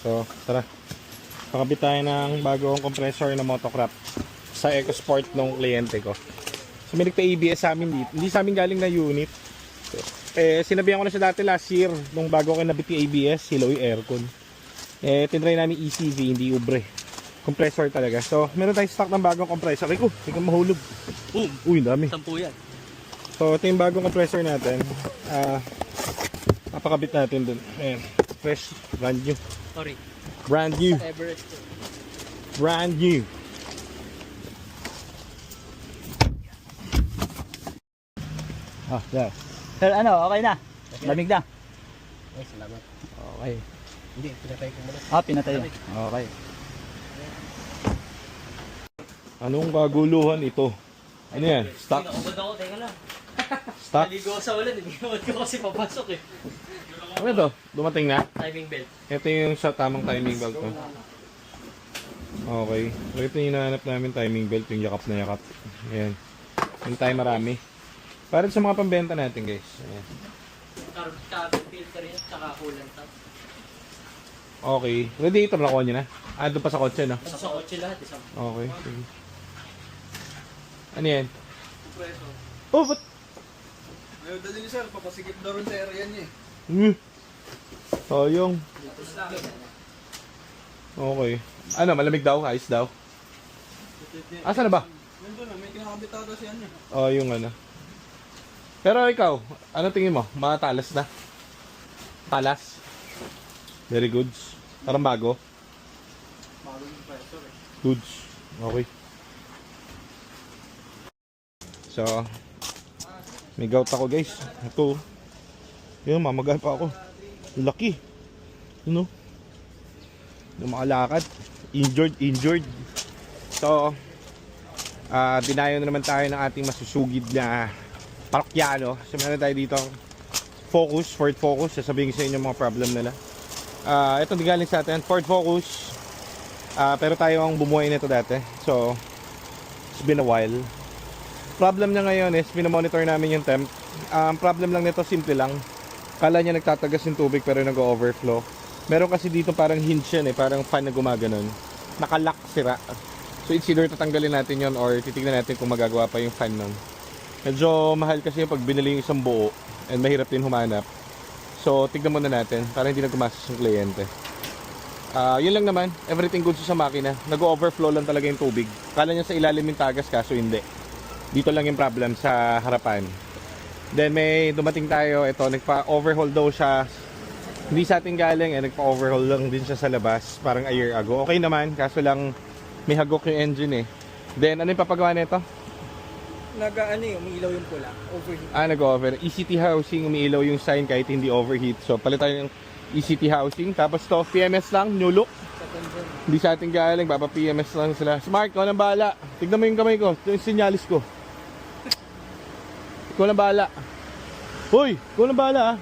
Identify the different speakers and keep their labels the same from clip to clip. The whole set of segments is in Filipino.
Speaker 1: So, tara. Pakabit tayo ng bagong compressor na motocrop sa EcoSport ng kliyente ko. So, may nagpa-ABS sa amin dito. Hindi sa amin galing na unit. So, sinabihan ko na siya dati last year nung bago ko nabit yung ABS, hilaw yung aircon. Tinry namin ECV, hindi ubre. Compressor talaga. So, meron tayong stock ng bagong compressor. Ay ko, hindi ka mahulog.
Speaker 2: Boom!
Speaker 1: Uy, dami.
Speaker 2: 10 yan.
Speaker 1: So, ito yung bagong compressor natin. Papakabit natin dun. Ayan. Fresh, brand new.
Speaker 2: Sorry.
Speaker 1: Brand new.
Speaker 2: Sa Everest.
Speaker 1: Brand new.
Speaker 3: Yeah. Sir, ano, okay na? Lamig na?
Speaker 2: Ay, salamat.
Speaker 3: Okay.
Speaker 2: Hindi, pinatay ko muna.
Speaker 3: Pinatay na. Okay.
Speaker 1: Anong kaguluhan ito? Ano yan? Stock?
Speaker 2: Nakabad ako, teka lang.
Speaker 1: Stock?
Speaker 2: Naligo ako sa ulan, hindi naman ko kasi papasok eh.
Speaker 1: Ano ito? Dumating na?
Speaker 2: Timing belt.
Speaker 1: Ito yung sa tamang timing belt ko. Okay. So, ito yung hinahanap namin timing belt, yung yakap na yakap. Ayan. Yung tayo marami. Para sa mga pambenta natin, guys. Ayan.
Speaker 2: Carbon filter yun, tsaka coolant top.
Speaker 1: Okay. Radiator na kuha nyo na? Doon pa sa kotse, no?
Speaker 2: Sa kotse lahat, isang.
Speaker 1: Okay. Sige. Ano yan?
Speaker 2: Preso.
Speaker 1: Oh, ba't?
Speaker 4: Ayaw dali ni sir, papasigip na rin sa area niya eh.
Speaker 1: Sayang.
Speaker 2: Tapos lang.
Speaker 1: Okay. Ano, malamig daw? Ayos daw? Asa na ba?
Speaker 4: Nandun na, may kinakabitado siya niya.
Speaker 1: Oh, yung ano. Pero ikaw, ano tingin mo? Matalas na? Talas? Very goods. Parang bago?
Speaker 4: Bagong compressor eh.
Speaker 1: Goods. Okay. So, may gout ako guys. Ito. Yun, mamagal pa ako. Laki. You know? Yung makalakad. Injured. So, dinayo na naman tayo ng ating masusugid na parokyano. So, meron tayo dito Ford Focus. Sasabihin ko sa inyo mga problem nila. Ito di galing sa atin, Ford Focus. Pero tayo ang bumuhay nito dati. So, it's been a while. Problem niya ngayon is, pinomonitor namin yung temp. Problem lang nito, simple lang. Kala niya nagtatagas yung tubig pero nag-overflow. Meron kasi dito parang hinge yan eh, parang fan na gumaganon. Nakalock, sira. So, it's either tatanggalin natin yon or titignan natin kung magagawa pa yung fan nun. Medyo mahal kasi pag binili yung isang buo and mahirap din humanap. So, tignan muna natin para hindi na gumastos yung kliyente. Yun lang naman, everything good sa makina. Nag-overflow lang talaga yung tubig. Kala niya sa ilalim yung tagas, kaso hindi. Dito lang yung problem sa harapan. Then may dumating tayo, ito, nagpa-overhaul daw siya. Hindi sa ating galing, nagpa-overhaul lang din siya sa labas, parang a year ago. Okay naman, kaso lang may hagok yung engine eh. Then, ano yung papagawa nito?
Speaker 4: Umiilaw yung pula. Overheat.
Speaker 1: Nag-over. ECT housing, umiilaw yung sign kahit hindi overheat. So, palit tayo ng ECT housing. Tapos to, PMS lang, new look. Hindi sa ating galing, baba PMS lang sila. Smart, ikaw nang bahala. Tignan mo yung kamay ko, ito yung sinyalis ko. Ikaw nang bahala. Hoy, ikaw nang bahala ah.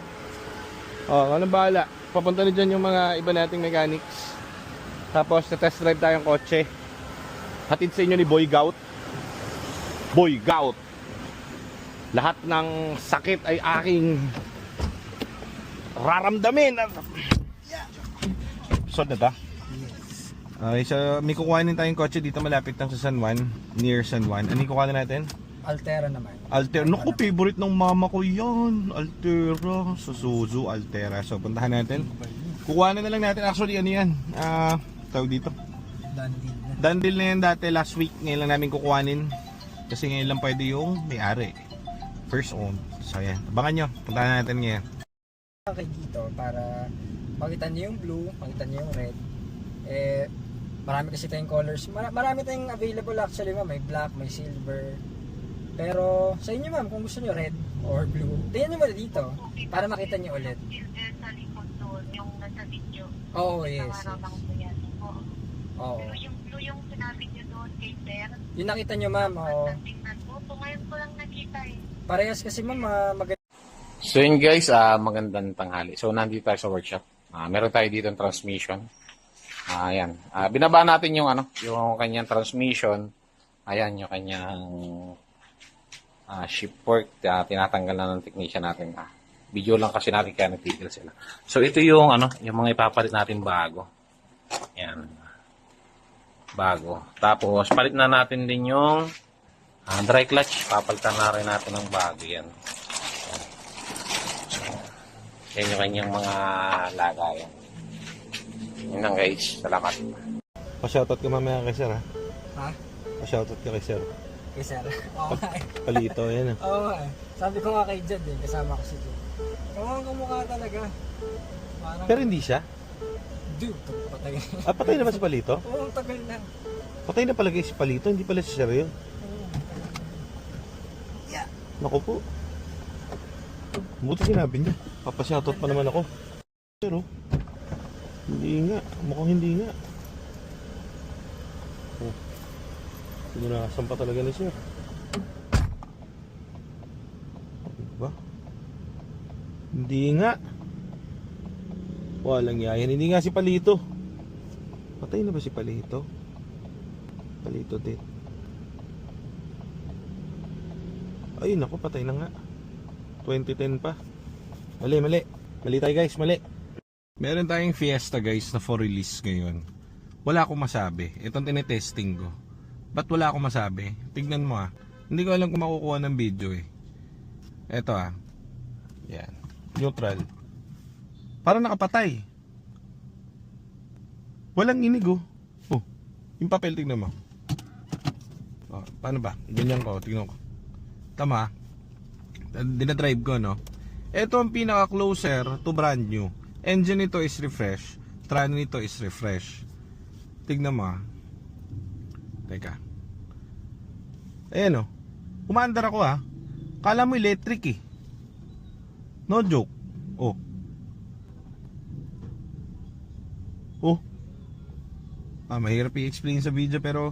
Speaker 1: Ikaw nang bahala. Papunta na dyan yung mga iba nating mechanics. Tapos, na-test drive tayong kotse. Hatid sa inyo ni Boy Gout. Boy Gout. Lahat ng sakit ay aking raramdamin. Episode na ta. Okay, so may kukuhanin tayong kotse dito malapit lang sa San Juan. Near San Juan. Ano yung kukuhanin natin?
Speaker 4: Altera naman.
Speaker 1: Altera. Naku, favorite ng mama ko yan. Altera. Suzuzu Altera. So puntahan natin. Kukuhanin na lang natin. Actually ano yan? Tawag dito. Done deal na yan dati last week. Ngayon lang namin kukuhanin. Kasi ngayon lang pwede yung may-ari. First owned. So yan. Abangan nyo. Puntahan natin ngayon.
Speaker 4: Okay dito para makita niyo yung blue, makita niyo yung red. Marami kasi tayong colors. Marami tayong available actually ma'am. May black, may silver. Pero sa inyo ma'am, kung gusto niyo red or blue, tingnan niyo muna dito para makita niyo ulit.
Speaker 5: Silver sa likod doon, yung nasa video.
Speaker 4: Oh, yes.
Speaker 5: Nakarabang ko yan. Oo.
Speaker 4: Oo.
Speaker 5: Pero yung blue yung sinabi niyo doon kay Sir,
Speaker 4: Yung nakita niyo ma'am, oo.
Speaker 5: tingnan ko. So ngayon ko lang nakita eh.
Speaker 4: Parehas kasi ma'am, maganda.
Speaker 6: So yun guys, magandang tanghali. So nandito tayo sa workshop. Meron tayo dito ng transmission. Ayan. Binaba natin yung yung kanyang transmission. Ayan yung kanyang ship fork. Tinatanggal na ng technician natin. Video lang kasi natin kaya nagtigil sila. So ito yung yung mga ipapalit natin bago. Yan. Bago. Tapos, palit na natin din yung dry clutch. Papalitan na rin natin ng bago yan. Yan yung kanyang mga lagayan. Yun lang guys. Salamat.
Speaker 1: Pa-shoutout ka mamaya kay sir ha.
Speaker 4: Ha?
Speaker 1: Pa-shoutout ka kay sir.
Speaker 4: Okay, sir. Oo nga eh.
Speaker 1: Palito, yan
Speaker 4: Oo nga eh. Sabi ko nga kay Jed eh, kasama ko si Jed. Kamukha kamukha talaga. Parang,
Speaker 1: Pero hindi siya.
Speaker 4: dude, patay.
Speaker 1: Patay na ba si Palito?
Speaker 4: Oo, ang tagal na.
Speaker 1: Patay na pala si Palito, hindi pala si sir yun. Naku po. Buti sinabi niya. Papashoutout pa naman ako. Pero, hindi nga. Mukhang hindi nga. Oh. Pinunasan pa talaga ni sir. Diba? Hindi nga. Walang yayan. Hindi nga si Palito. Patay na ba si Palito? Palito din. Ay, naku, patay na nga. 2010 pa. Mali. Mali tayo guys, mali. Meron tayong Fiesta guys na for release ngayon. Wala akong masabi. Itong tinetesting ko. Ba't wala akong masabi? Tignan mo Hindi ko alam kung makukuha ng video eh. Eto Yan. Neutral. Parang nakapatay. Walang inig oh. Yung papel tignan mo. Paano ba? Ganyan ko, tignan ko. Tama. Dinadrive ko, no? Ito ang pinaka-closer to brand new. Engine nito is refresh. Tran nito is refresh. Tignan mo, Teka. Ayan, Umaandar ako, Kala mo electric, eh. No joke. Mahirap i-explain sa video, pero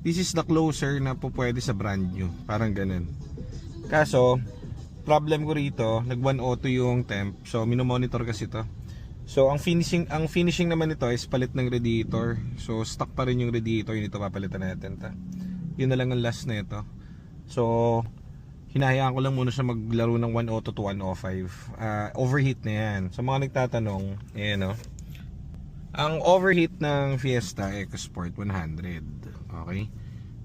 Speaker 1: this is the closer na po pwede sa brand new. Parang ganun. Kaso, problem ko rito, nag 102 yung temp. So, minomonitor kasi to. So, ang finishing naman nito is palit ng radiator. So, stock pa rin yung radiator. Yun ito papalitan natin. Yun na lang ang last na ito. So, hinahayaan ko lang muna siya maglaro ng 102 to 105. Overheat na yan. So, mga nagtatanong, ang overheat ng Fiesta EcoSport 100. Okay?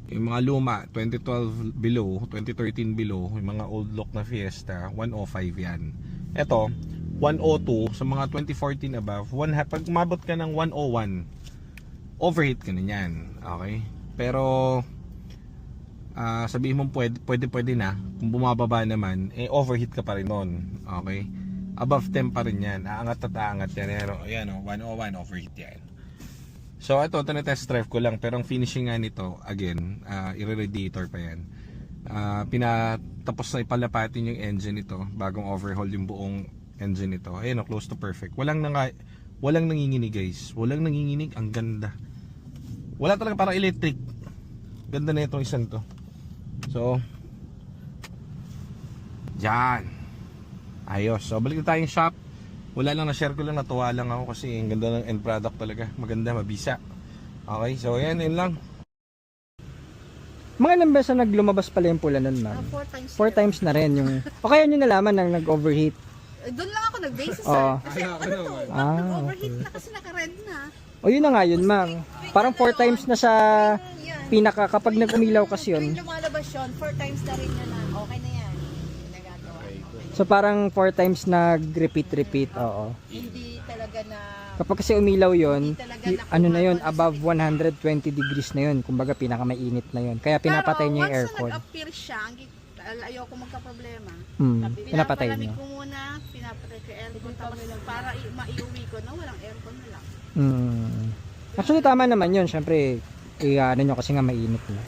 Speaker 1: Yung mga luma, 2012 below, 2013 below, yung mga old look na Fiesta, 105 yan. Ito, 102 sa mga 2014 above, pag umabot ka ng 101, overheat ka na yan. Okay? Pero, sabihin mo pwede na. Kung bumababa naman, overheat ka pa rin nun. Okay? Above 10 pa rin yan. Aangat at aangat yan. Ayan, 101 overheat yan. So ito tinetest drive ko lang, pero ang finishing nga nito, again, i-radiator pa yan. Tapos na ipalapatin yung engine nito, bagong overhaul yung buong engine nito. Ayun, close to perfect. Walang nanginginig guys. Walang nanginginig, ang ganda. Wala talaga, parang electric. Ganda na itong isang to. So, dyan. Ayos. So balik na tayong shop. Wala lang, na-share ko lang, natuwa lang ako kasi ang ganda ng end product talaga. Maganda, mabisa. Okay, so yan, yun lang.
Speaker 4: Mga ilang beses na naglumabas pala yung pula nun, ma'am? 4 times na rin yung... O kaya nyo nalaman na nag-overheat?
Speaker 7: Doon lang ako nag-base sir.
Speaker 4: Oo.
Speaker 7: Kasi ano to, nag-overheat na kasi naka-red na.
Speaker 4: O yun na nga yun, ma'am. Parang 4 times na siya pinaka, kapag nag-umilaw kasi yun.
Speaker 7: Tuwing lumalabas yun, 4 times na rin yun. Okay na yan. Nagagawa.
Speaker 4: So parang 4 times nag-repeat, oo.
Speaker 7: Hindi talaga na...
Speaker 4: Kapag kasi umilaw yun,
Speaker 7: Hindi talaga
Speaker 4: ano na yun, above 120 degrees na yun. Kumbaga pinakamainit na yun. Kaya pinapatay niya yung aircon.
Speaker 7: Pero once na nag-appear siya, ayoko magka-problema.
Speaker 4: Pinapatay
Speaker 7: Pinapalamig
Speaker 4: niyo.
Speaker 7: ko muna, pinapatay ko yung aircon. Tapos para maiuwi ko na, walang aircon na lang.
Speaker 4: Actually tama naman yun. Siyempre, ano nyo kasi nga mainit na.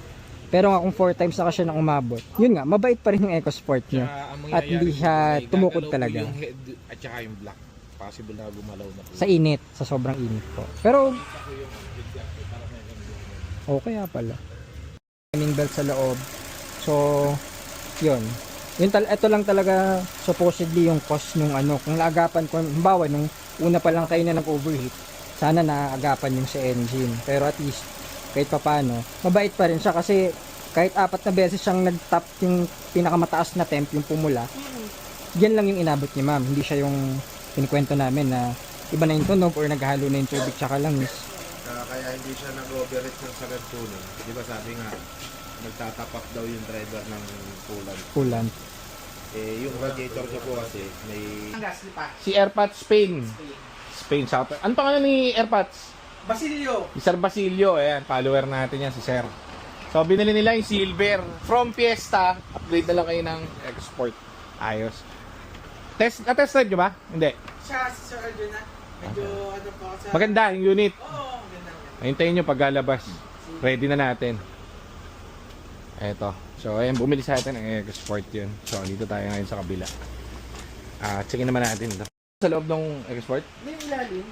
Speaker 4: Pero nga kung 4 times na kasi nang umabot, yun nga, mabait pa rin yung EcoSport nyo. At hindi siya tumukod talaga.
Speaker 1: Yung head at saka yung black. Possible na gumalaw na po.
Speaker 4: Sa init, sa sobrang init po. Pero, okay pala. Timing belt sa loob. So, yun. Ito lang talaga supposedly yung cost nung ano. Kung naagapan ko, halimbawa, nung una pa lang kayo na nag-overheat, sana naagapan yung sa engine. Pero at least, kahit pa paano, mabait pa rin siya kasi kahit 4 na beses siyang nag-top yung pinakamataas na temp, yung pumula, yan lang yung inabot niya, ma'am. Hindi siya yung kinikwento namin na iba na yung tunog or naghalo na yung tubig tsaka langis.
Speaker 1: Kaya hindi siya nag-overreach ng sa red tunnel. Di ba sabi nga, nagtatapak daw yung driver ng coolant.
Speaker 3: Kulan.
Speaker 1: Eh, yung radiator niya po kasi may... Si Airpods Spain. Spain, South. Ano pangalan ni Airpods?
Speaker 2: Basilio!
Speaker 1: Si Sir Basilio, ayan, follower natin yan, si Sir. So, binili nila yung silver. From Fiesta, upgrade na lang kayo ng export. Ayos. Na-test ride nyo ba? Hindi.
Speaker 2: Siya, si Sir Arjun na. Medyo ano po sa...
Speaker 1: Maganda yung unit.
Speaker 2: Oo, maganda.
Speaker 1: Hintayin nyo paglalabas. Ready na natin. Eto. So, ayan, bumili sa atin ng export yun. So, dito tayo ngayon sa kabila. Checkin naman natin ito. Sa loob ng export?
Speaker 4: May ilalim,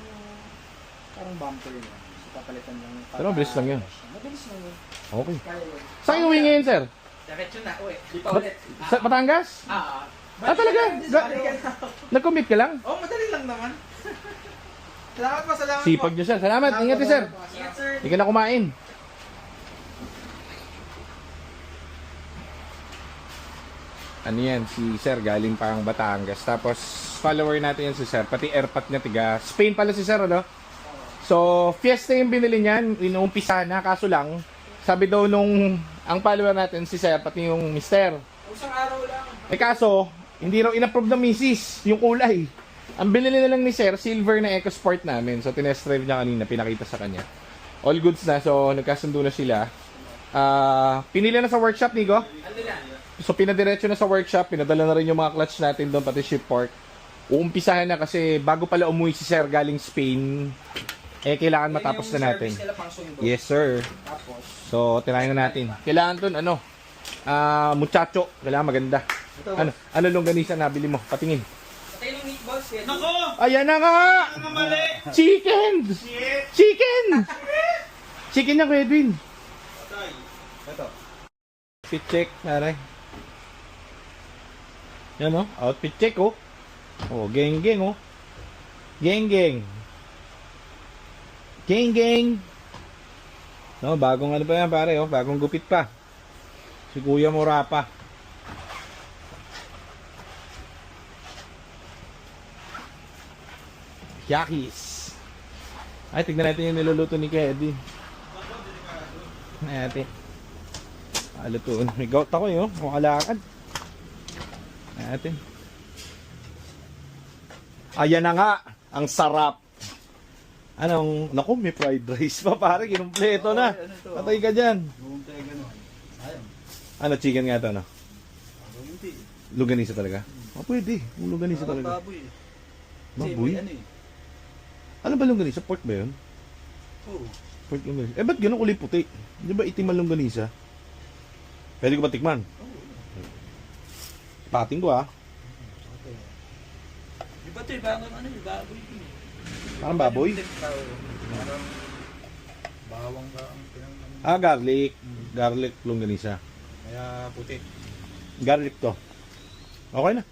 Speaker 4: parang bumper niya. So, papalitan lang.
Speaker 1: Pero mabilis lang yun.
Speaker 4: Mabilis lang yun.
Speaker 1: Okay.
Speaker 4: Kaya yun.
Speaker 1: Saan yung uwi ngayon, sir?
Speaker 2: Diretso na, uwi. Di pa
Speaker 1: Ba-
Speaker 2: ulit.
Speaker 1: Sa Batangas? Talaga? Nag-commit ka lang?
Speaker 2: Oh, madali lang naman. Salamat po, salamat
Speaker 1: Sipag
Speaker 2: po.
Speaker 1: nyo, sir. Salamat. Ingat niyo, sir.
Speaker 2: Ingat, sir.
Speaker 1: Hindi ka na kumain. Ano yan, si Sir galing pang Batangas. Tapos, follower natin yan si Sir. Pati airpot niya tiga. Spain pala si Sir, ano? So, Fiesta yung binili niyan. Inuumpisa na. Kaso lang, sabi daw nung ang follower natin si Sir, pati yung Mister.
Speaker 2: Isang araw lang.
Speaker 1: Eh kaso, hindi raw in-approve ng misis yung kulay. Ang binili na lang ni Sir, silver na EcoSport namin. So, tinest drive niya kanina, pinakita sa kanya. All goods na, so nagkasundo na sila. Pinili na sa workshop, Nico.
Speaker 2: Ano na?
Speaker 1: So, pinadiretso na sa workshop, pinadala na rin yung mga clutch natin doon, pati ship fork. Uumpisahan na kasi bago pala umuwi si Sir galing Spain, eh kailangan matapos na natin. Yes, sir.
Speaker 4: Tapos,
Speaker 1: So, tirahin na natin. Kailangan doon, ano, muchacho. Kailangan maganda. Ano longganisa nabili mo? Patingin.
Speaker 4: ito yung meatballs yan.
Speaker 2: Nako!
Speaker 1: Ayan na nga!
Speaker 2: Mali!
Speaker 1: Chicken! Chicken! Chicken niya, Kuya Edwin.
Speaker 4: Ito.
Speaker 1: Outfit check, naray. Yan, oh. Outfit check, oh. Oh, geng-geng, oh. Geng-geng. Geng-geng. No, bagong ano pa yan, pare, oh. Bagong gupit pa. Si Kuya Morapa. Yakis. Ay, tignan natin yung niluluto ni Kuya Eddie. Ay, ate. Lutuin. May gout ako yun. Makalakad. Natin. Ayan na nga. Ang sarap. Anong, naku, may fried rice pa pare. Kinumpleto na. Patay ka dyan. Ano, chicken nga ito, ano? Luganisa talaga? Pwede. Luganisa talaga. Baboy? Ano ba longganisa? Pork ba yun?
Speaker 2: Oo.
Speaker 1: Pork longganisa. Eh, ba't ganun kulay puti? Di ba itim ang longganisa? Pwede ko ba tikman? Pating ko, ah.
Speaker 2: Di ba ito, parang ano, baboy.
Speaker 1: Parang baboy.
Speaker 2: Parang bawang ka ang pinang...
Speaker 1: Garlic. Garlic longganisa.
Speaker 2: Kaya puti.
Speaker 1: Garlic to. Okay na.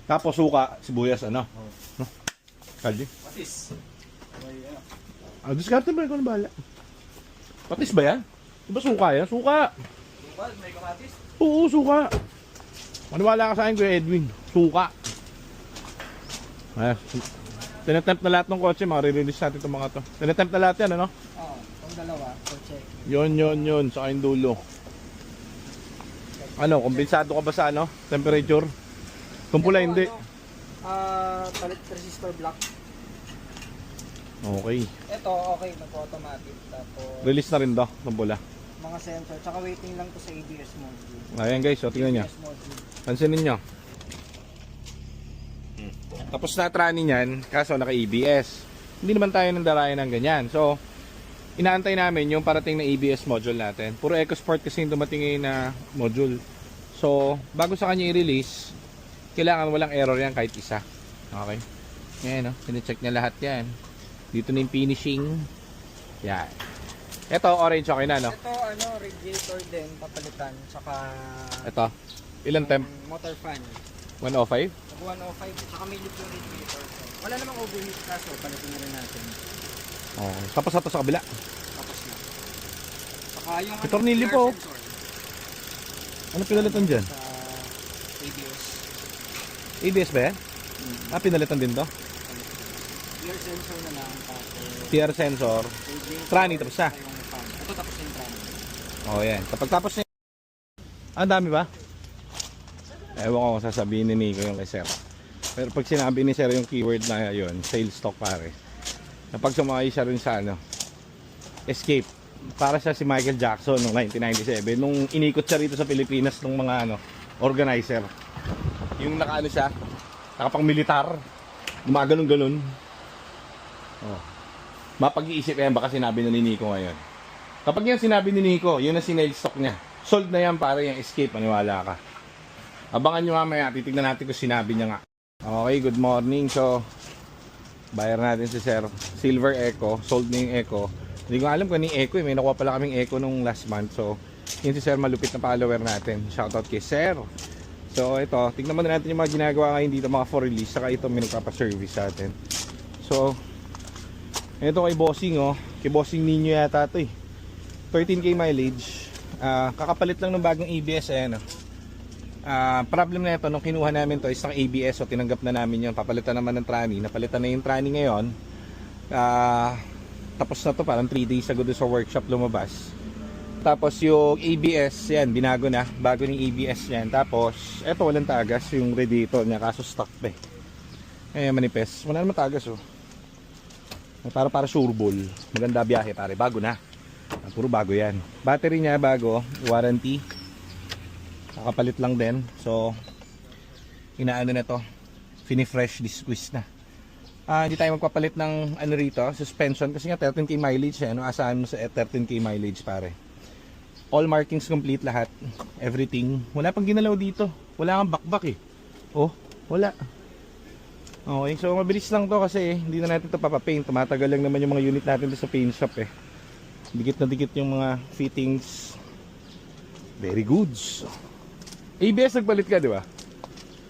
Speaker 1: Tapos suka, sibuyas, ano? No? Kaldi.
Speaker 2: Patis.
Speaker 1: Diskarte ba? Ikaw na bahala. Patis ba yan? Di ba suka yan? Suka!
Speaker 2: May kamatis.
Speaker 1: Oo, suka. Maniwala ka sa akin, Kuya Edwin. Suka. Ayan. Tinatempt na lahat ng kotse. Re-release natin itong mga to. Tinatempt na lahat yan, ano?
Speaker 4: Oo, itong dalawa. So, check.
Speaker 1: Yun. Sa aking dulo. Ano, kumbensado ka ba sa ano? Temperature? Kung pula, hindi.
Speaker 4: Palit resistor block.
Speaker 1: Okay.
Speaker 4: Ito, okay. Mag-automatic. Tapos,
Speaker 1: Release na rin to, itong pula.
Speaker 4: mga sensor. Tsaka waiting lang to sa ABS module.
Speaker 1: Ayan guys, so tingnan nyo.
Speaker 4: ABS module.
Speaker 1: Pansinin nyo. Tapos na trani niyan, kaso naka-ABS. Hindi naman tayo nandarayan ng ganyan. So, inaantay namin yung parating na ABS module natin. Puro EcoSport kasi yung dumating ngayon na module. So, bago sa kanya i-release, kailangan walang error yan kahit isa. Okay? Ngayon, no? Sine-check niya lahat yan. Dito na yung finishing. Yan. Ito, orange okay na, no?
Speaker 4: Ito, radiator din, papalitan. Tsaka,
Speaker 1: Ito. Ilan temp?
Speaker 4: motor fan.
Speaker 1: 105?
Speaker 4: Mag 105, tsaka may lift yung radiator. So, wala namang overheat kaso, palitan na rin natin.
Speaker 1: Okay. Tapos ito sa kabila.
Speaker 4: Tapos na. Tsaka yung
Speaker 1: May tornilyo po.
Speaker 4: sensor
Speaker 1: Ano pinalitan dyan?
Speaker 4: sa ABS.
Speaker 1: ABS ba yan? Pinalitan din to?
Speaker 4: Rear sensor na lang, tapos
Speaker 1: TR sensor.
Speaker 4: ABS
Speaker 1: Trani, tapos na.
Speaker 4: Ito tapos yung trani.
Speaker 1: Oh, yan. Kapag tapos na ang dami ba? Ewan ko kung sasabihin ni Nico yung kay Sir. Pero pag sinabi ni Sir yung keyword na yun, sales stock pare. Napag sumakay siya rin sa ano, Escape. Para siya si Michael Jackson noong 1997. Nung inikot siya rito sa Pilipinas ng mga ano, organizer. Yung nakaano siya, nakapang militar. Gumagalong-galon. Oh. Mapag-iisip yan, baka sinabi na ni Nico ngayon. Kapag yan sinabi ni Nico, yun na sinale stock niya. Sold na yan para yung Escape, maniwala ka. Abangan nyo mamaya, titignan natin kung sinabi niya nga. Okay, good morning. So, bayar natin si Sir. Silver Echo, sold na yung Echo. Hindi ko alam kung ano yung Echo eh. May nakuha pala kaming Echo nung last month. So, yun si Sir, malupit na follower natin. Shoutout kay Sir. So, ito, tignan mo na natin yung mga ginagawa ngayon dito, mga for release. Saka ito, may nagpapaservice sa atin. So, ito kay Bossing, oh. Kay Bossing Ninyo yata ito eh. 13k mileage. Kakapalit lang ng bagong ABS, ayan oh. Problem na ito, nung kinuha namin to is ng ABS, so tinanggap na namin yun. Papalitan naman ng trani. Napalitan na yung trani ngayon. Tapos na to, parang 3 days ago doon sa workshop lumabas. Tapos yung ABS, yan, binago na. Bago ng ABS yan. Tapos, eto walang tagas yung radiator niya, kaso stock pa eh. Manipes. Wala naman tagas oh. Para sureball. Maganda biyahe pare, bago na. Puro bago yan. Battery niya bago, warranty. Nakapalit lang din. So, inaano na to. Fini-fresh, disquiz na. Hindi tayo magpapalit ng ano rito, suspension. Kasi nga 13k mileage eh. Ano asahan mo sa 13k mileage pare? All markings complete lahat. Everything. Wala pang ginalaw dito. Wala kang bakbak eh. Oh, wala. Okay, so mabilis lang to kasi hindi na natin to papapaint. Tumatagal lang naman yung mga unit natin to sa paint shop eh. Dikit na dikit yung mga fittings. Very good. ABS nagpalit ka, di ba?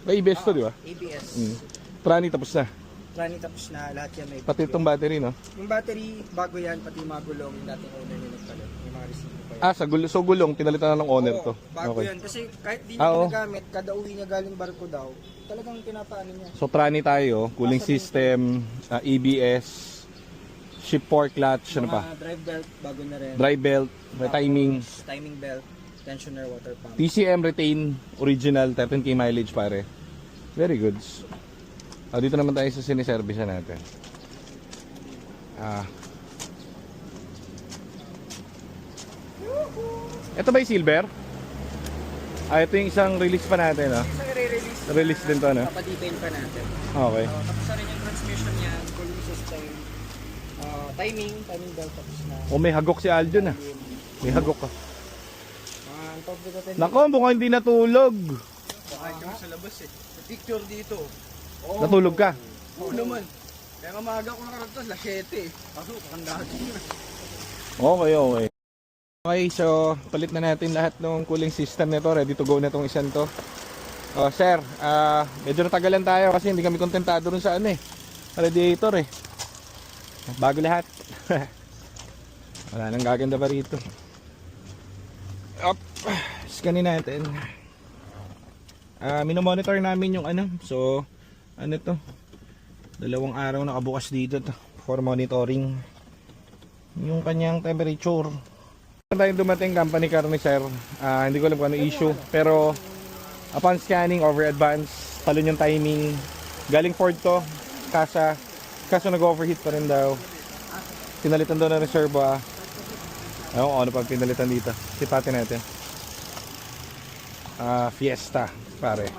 Speaker 1: May ABS to, di ba?
Speaker 4: ABS.
Speaker 1: Trani tapos na.
Speaker 4: Trani tapos na, lahat yan may.
Speaker 1: Pati itong battery, no?
Speaker 4: Yung battery, bago yan, pati yung mga gulong, yung dating owner nyo nagpalit. Yung mga resibo pa yan.
Speaker 1: So gulong, pinalitan na ng owner to.
Speaker 4: Bago
Speaker 1: Okay.
Speaker 4: yan. Kasi kahit di
Speaker 1: Oo.
Speaker 4: niya ginagamit, kada uwi niya galing barko daw, talagang pinapaano niya.
Speaker 1: So trani tayo, cooling system, ABS, ship fork clutch, ano pa?
Speaker 4: Mga drive belt, bago na rin.
Speaker 1: Drive belt, timing,
Speaker 4: Tapos, timing belt, tensioner, water pump.
Speaker 1: TCM retain, original, 13k mileage pare. Very good. Dito naman tayo sa siniservice natin. Ito ba yung silver? Ito yung isang release pa natin, no?
Speaker 4: Isang i-release.
Speaker 1: Release din to, no?
Speaker 4: Papadetail pa natin.
Speaker 1: Okay.
Speaker 4: Tapos na rin yung transmission niya, cooling system, timing belt tapos na.
Speaker 1: May hagok si Aljo na. May hagok ka.
Speaker 4: Ang tawag dito natin.
Speaker 1: Nako, mukhang hindi natulog.
Speaker 4: Ay, kami sa labas eh. Sa picture dito.
Speaker 1: Natulog ka?
Speaker 4: Oo naman. Kaya nga maaga ko nakaratas, la 7 eh. Kaso, pakandahan na.
Speaker 1: Okay, okay. Okay, so palit na natin lahat ng cooling system nito. Ready to go na itong isang to. Sir, medyo natagalan tayo kasi hindi kami kontentado rin sa ano eh. Radiator eh. Bago lahat. Wala nang gaganda pa rito. Up. Scanin natin. Minomonitor namin yung ano. So, ano to? 2 araw nakabukas dito to for monitoring yung kanyang temperature. Tayo dumating company car ni Sir. Hindi ko alam kung ano issue. Pero upon scanning over advance, talon yung timing. Galing Ford to. Kaso nag-overheat pa rin daw. Pinalitan daw na reserva. Ewan ko ano pag pinalitan dito. Sipatin natin. Fiesta pare.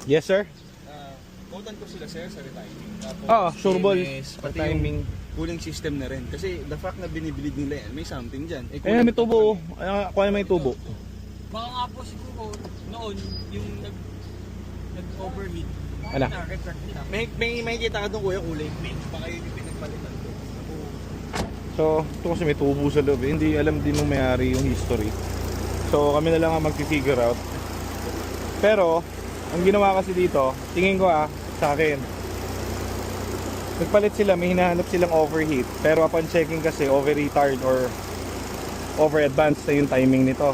Speaker 1: Yes sir?
Speaker 8: Quotan ko sila sir sa retiming.
Speaker 1: Oo, sureball.
Speaker 8: Pati
Speaker 1: Timing.
Speaker 8: yung cooling system na rin. Kasi the fact na binibilid nila yan, may something dyan.
Speaker 1: Ayan, may tubo. Kuha na may tubo.
Speaker 2: Baka nga po siguro noon yung nag-overheat.
Speaker 1: Ano?
Speaker 2: Na-reflect nila.
Speaker 8: May kita ka doon kuya kulay pink. Baka yun yung pinagpalitan ko.
Speaker 1: So, ito kasi may tubo sa loob. Hindi alam din nung may-ari yung history. So, kami na lang ang mag-figure out. Pero, ang ginawa kasi dito, tingin ko sa akin, nagpalit sila, may hinahanap silang overheat. Pero upon checking kasi, over-retard or over-advanced na yung timing nito.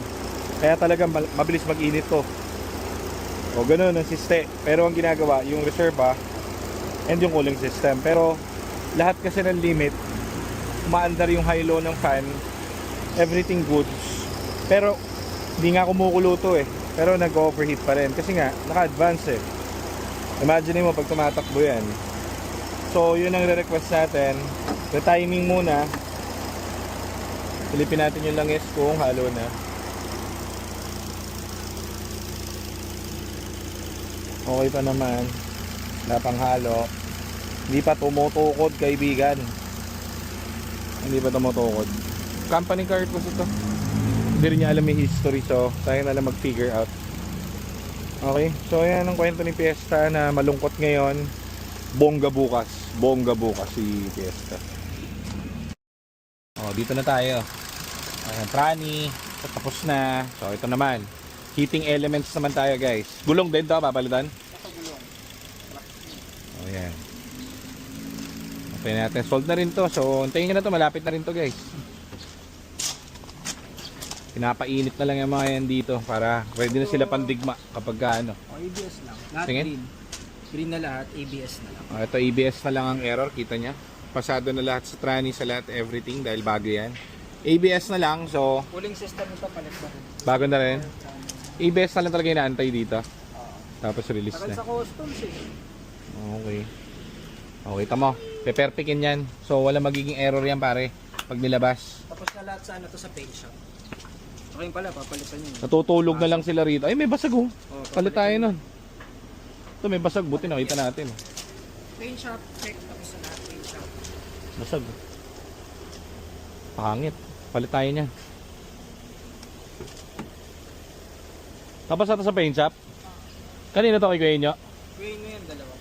Speaker 1: Kaya talaga mabilis mag-init to. O ganun ang system. Pero ang ginagawa, yung reserva and yung cooling system. Pero lahat kasi ng limit umaandar yung high-low ng fan. Everything goods. Pero, hindi nga kumukulo to eh. Pero nag-overheat pa rin. Kasi nga, naka-advance eh. Imagine mo pag tumatakbo yan. So, yun ang re-request natin. The timing muna. Silipin natin yung langis kung halo na. Okay pa naman. Wala pang halo. Hindi pa tumutukod, kaibigan. Hindi pa tumutukod. Company car was ito. Hindi rin niya alam yung history, so tayo na lang mag-figure out. Okay, so yan ang kwento ni Fiesta na malungkot ngayon. Bongga bukas. Bongga bukas si Fiesta. Oh, dito na tayo. Ayan, trani. Tapos na. So ito naman. Heating elements naman tayo, guys. Gulong din to, papalitan? Oh, yan. Okay natin. Sold na rin to. So, hintayin nyo na to. Malapit na rin to, guys. Pinapainit na lang yung mga yan dito para ready na sila pandigma kapag ano.
Speaker 4: O, ABS lang. Lahat
Speaker 1: Tingin?
Speaker 4: green. Green na lahat, ABS na lang.
Speaker 1: Ito ABS na lang ang error, kita nya. Pasado na lahat sa tranny, sa lahat everything dahil bago yan. ABS na lang, so
Speaker 4: Cooling system ito, palit na rin.
Speaker 1: bago na rin. ABS na lang talaga inaantay dito. Tapos release
Speaker 4: Tagal
Speaker 1: na.
Speaker 4: sa customs eh.
Speaker 1: Okay. Okay, tamo. Peperpikin yan. So wala magiging error yan pare pag nilabas.
Speaker 4: Tapos na lahat sa ano to sa paint shop. Okay pala, papalitan yun.
Speaker 1: Natutulog na lang sila rito. Ay, may basag oh.
Speaker 4: Oh,
Speaker 1: Palit tayo nun. Ito may basag, buti nakita natin.
Speaker 4: Paint shop, check. Tapos na lahat paint shop.
Speaker 1: Basag. Pangit. Palit tayo niyan. Tapos ito sa paint shop. Kanina to kay Kuya nyo?
Speaker 4: Gray mo yan, dalawa.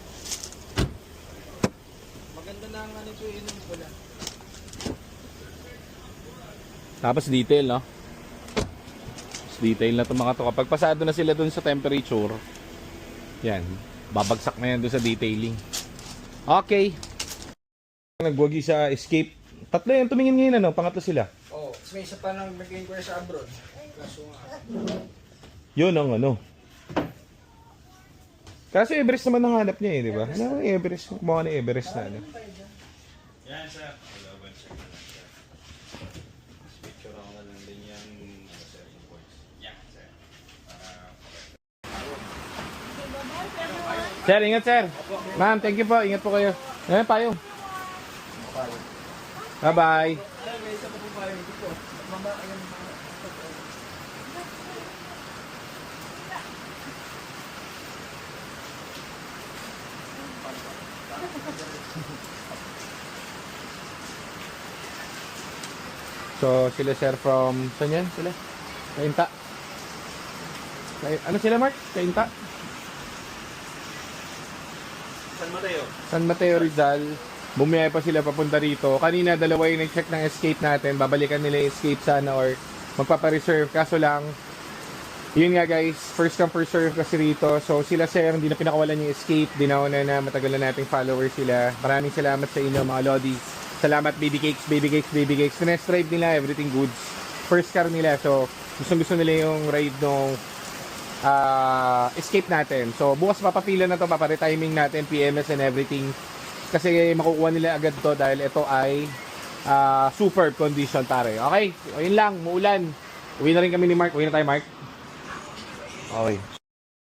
Speaker 4: Maganda na ang ano ito yun yung pula.
Speaker 1: Tapos detail, no? Tapos detail na to mga to. Kapag pasado na sila dun sa temperature, yan. Babagsak na yan dun sa detailing. Okay. Nagwagi sa escape. Tatlo yan. Tumingin ngayon, ano? Pangatlo sila.
Speaker 4: Oo, oh, may isa pa nang nag-inquire sa abroad. Kaso nga.
Speaker 1: Yun ang ano. Kaso Everest naman ang hanap niya eh, di ba? Ano ang Everest? Mukha ni Everest na ano.
Speaker 8: Yan, sir. Picture ako na lang din yung sir, yung voice. Yeah, sir.
Speaker 1: Sir, ingat sir. Ma'am, thank you po. Ingat po kayo. Ayan, payo. Bye-bye. So, sila sir from... Saan yan sila? Kainta. Ano sila, Mark? Kainta? San Mateo Rizal. Bumiyay pa sila papunta rito. Kanina dalawa yung nag-check ng escape natin. Babalikan nila yung escape sana or magpapareserve. Kaso lang, yun nga guys, first come first serve kasi rito. So sila sir, hindi na pinakawalan yung escape. Dinauna na, matagal na nating followers sila. Maraming salamat sa inyo mga lodi. Salamat baby cakes, baby cakes, baby cakes. Tinest drive nila, everything goods. First car nila. So gusto nila yung ride nung escape natin. So bukas papapila na to, paparetiming natin, PMS and everything. Kasi makukuha nila agad to dahil ito ay superb condition pare. Okay, ayun lang, muulan. Uwi na rin kami ni Mark. Uwi na tayo Mark. Okay.